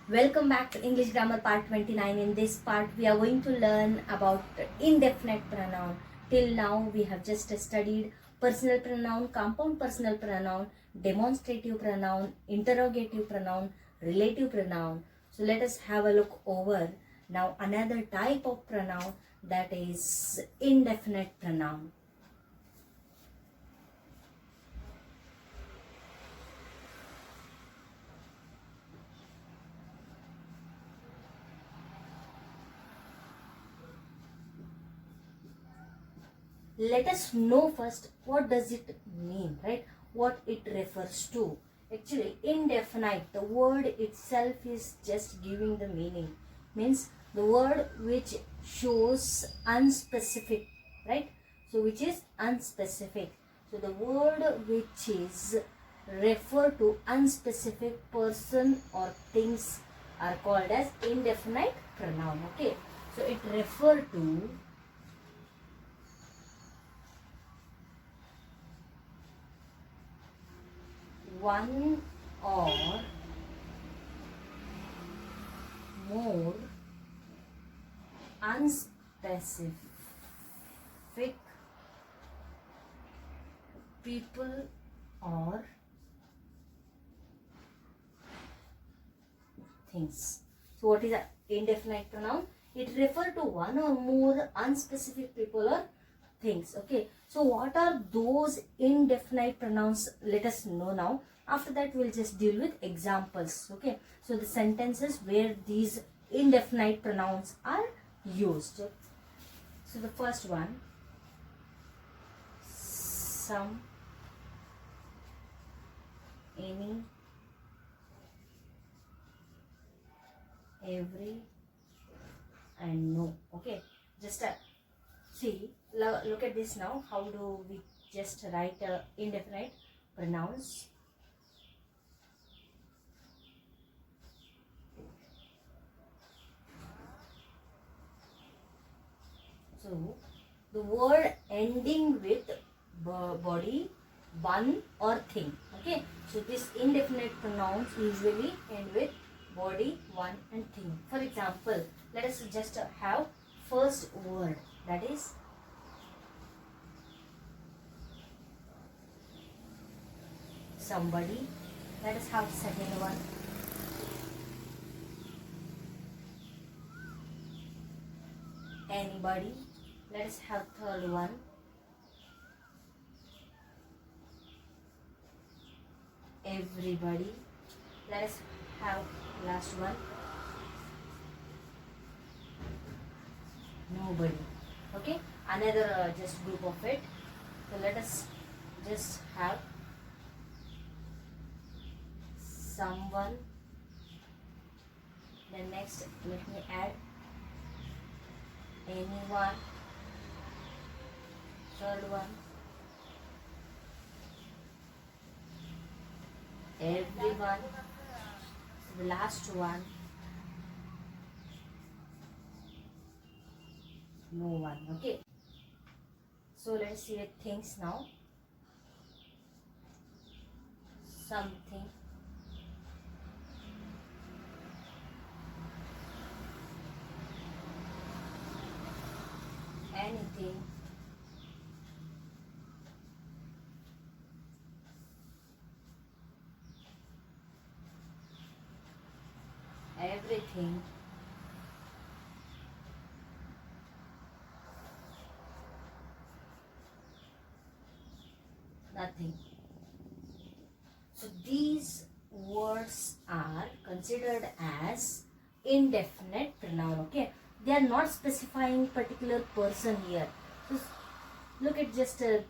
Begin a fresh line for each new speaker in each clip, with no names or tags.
Welcome back to English Grammar Part 29. In this part, we are going to learn about indefinite pronoun. Till now, we have just studied personal pronoun, compound personal pronoun, demonstrative pronoun, interrogative pronoun, relative pronoun. So let us have a look over now another type of pronoun, that is indefinite pronoun. Let us know first what does it mean, right? What it refers to. Actually, indefinite, the word itself is just giving the meaning. Means the word which shows unspecific, right? So which is unspecific. So the word which is refer to unspecific person or things are called as indefinite pronoun. Okay. So it refer to one or more unspecific people or things. So what is an indefinite pronoun? It refers to one or more unspecific people or things. Okay. So what are those indefinite pronouns? Let us know now. After that, we'll just deal with examples. Okay. So the sentences where these indefinite pronouns are used. So the first one, some, any, every, and no. Okay. Just see, look at this now. How do we just write indefinite pronouns? So the word ending with body, one or thing. Okay. So this indefinite pronouns usually end with body, one and thing. For example, let us just have first word, that is somebody. Let us have second one, anybody. Let us have third one, everybody. Let us have last one, nobody. Okay. Another just group of it. So let us just have someone. Then next, let me add anyone. Third one, everyone. The last one, no one. Okay. So let's see the things now. Something, anything, everything, nothing. So these words are considered as indefinite pronoun. Okay. They are not specifying particular person here. So look at just the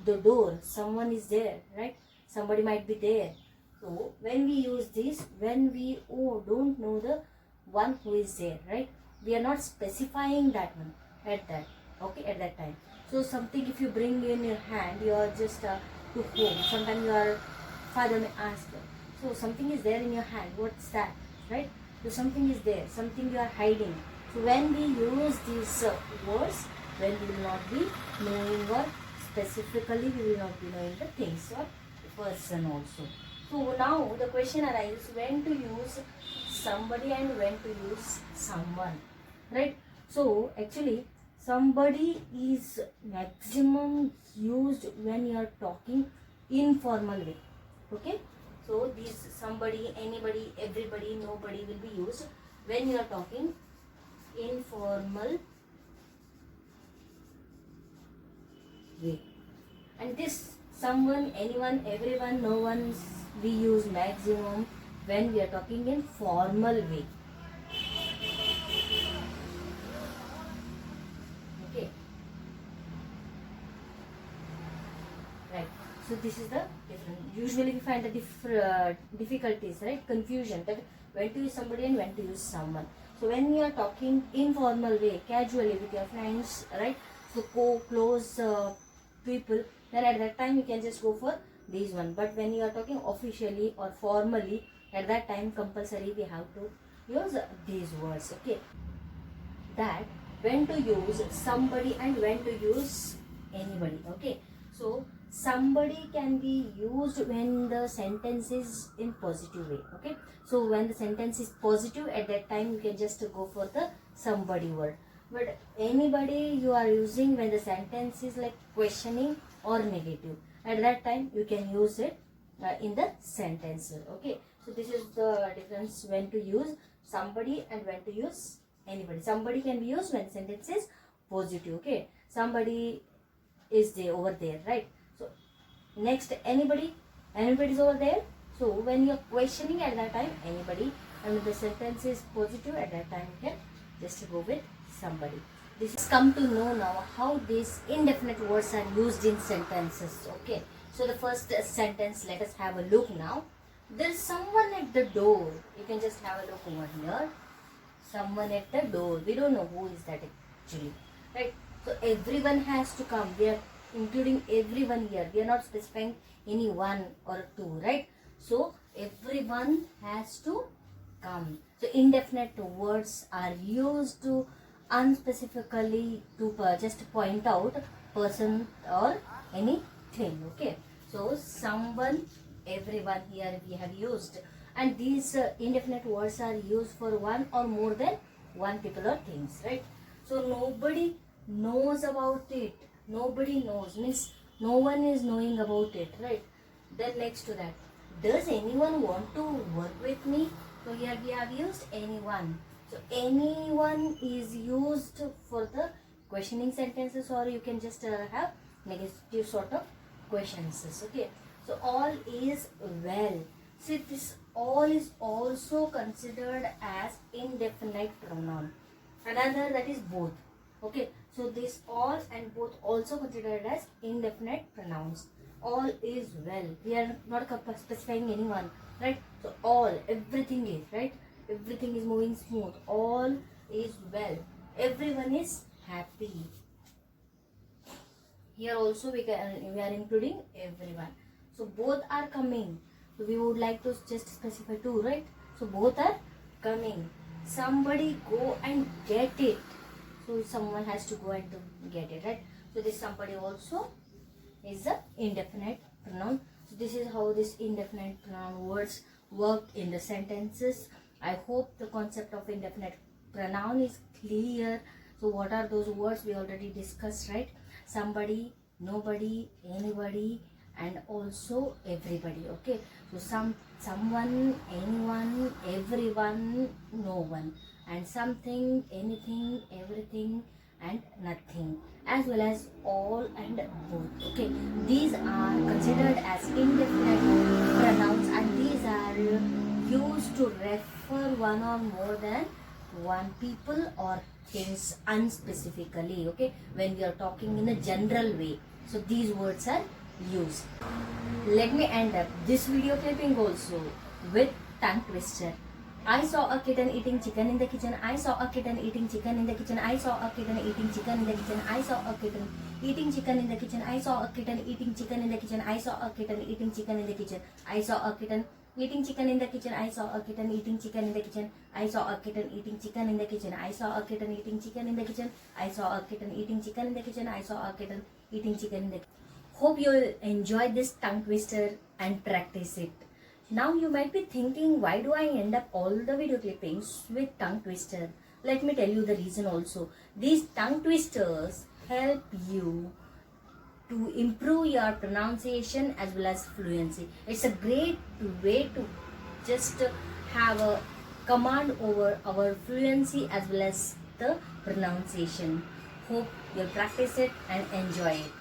door. Someone is there, right? Somebody might be there. So when we use this, when we don't know the one who is there, right? We are not specifying that one at that. Okay, at that time. So something if you bring in your hand, you are just to home. Sometimes your father may ask, so something is there in your hand. What's that, right? So something is there. Something you are hiding. So when we use these words, when we will not be knowing or specifically we will not be knowing the things or person also. So now the question arises when to use somebody and when to use someone, right? So actually somebody is maximum used when you are talking informal way. Okay, so these somebody, anybody, everybody, nobody will be used when you are talking informal way. And this someone, anyone, everyone, no one, we use maximum when we are talking in formal way. Okay, right. So this is the difference. Usually we find the difficulties, right? Confusion that when to use somebody and when to use someone. So when you are talking informal way, casually with your friends, right? So close people, then at that time you can just go for these one. But when you are talking officially or formally, at that time compulsory we have to use these words. Okay, that when to use somebody and when to use anybody. Okay, so somebody can be used when the sentence is in positive way. Okay, so when the sentence is positive, at that time you can just go for the somebody word. But anybody you are using when the sentence is like questioning or negative, at that time you can use it in the sentence. Okay, so this is the difference when to use somebody and when to use anybody. Somebody can be used when the sentence is positive. Okay, somebody is there over there, right? So next, anybody, anybody is over there. So when you're questioning, at that time anybody, and when the sentence is positive, at that time you can just go with somebody. This is come to know now how these indefinite words are used in sentences. Okay, so the first sentence, let us have a look now. There's someone at the door. You can just have a look over here. Someone at the door. We don't know who is that actually, right? So everyone has to come. We are including everyone here. We are not specifying any one or two, right? So everyone has to come. So indefinite words are used to unspecifically to just point out person or anything. Okay, so someone, everyone, here we have used, and these indefinite words are used for one or more than one people or things, right? So nobody knows about it. Nobody knows means no one is knowing about it, right? Then next to that, does anyone want to work with me? So here we have used anyone. So anyone is used for the questioning sentences, or you can just have negative sort of questions. Okay, so all is well. See, this all is also considered as indefinite pronoun. Another, that is both. Okay, so this all and both also considered as indefinite pronouns. All is well. We are not specifying anyone, right? So all, everything is, right? Everything is moving smooth. All is well. Everyone is happy. Here also we are including everyone. So both are coming. So we would like to just specify two, right? So both are coming. Somebody go and get it. So someone has to go and get it, right? So this somebody also is the indefinite pronoun. So this is how this indefinite pronoun words work in the sentences. I hope the concept of indefinite pronoun is clear. So what are those words we already discussed, right? Somebody, nobody, anybody, and also everybody. Okay, so someone, anyone, everyone, no one, and something, anything, everything, and nothing, as well as all and both. Okay, these are considered as indefinite pronouns, and these are used to refer one or more than one people or things unspecifically. Okay, when we are talking in a general way, so these words are used. Let me end up this video clipping also with tongue twister. I saw a kitten eating chicken in the kitchen. I saw a kitten eating chicken in the kitchen. I saw a kitten eating chicken in the kitchen. I saw a kitten eating chicken in the kitchen. I saw a kitten eating chicken in the kitchen. I saw a kitten eating chicken in the kitchen. I saw a kitten eating chicken in the kitchen. I saw a kitten eating chicken in the kitchen. I saw a kitten eating chicken in the kitchen. I saw a kitten eating chicken in the kitchen. I saw a kitten eating chicken in the kitchen. I saw a kitten eating chicken in the kitchen. Hope you will enjoy this tongue twister and practice it. Now you might be thinking, why do I end up all the video clippings with tongue twister? Let me tell you the reason also. These tongue twisters help you to improve your pronunciation as well as fluency. It's a great way to just have a command over our fluency as well as the pronunciation. Hope you'll practice it and enjoy it.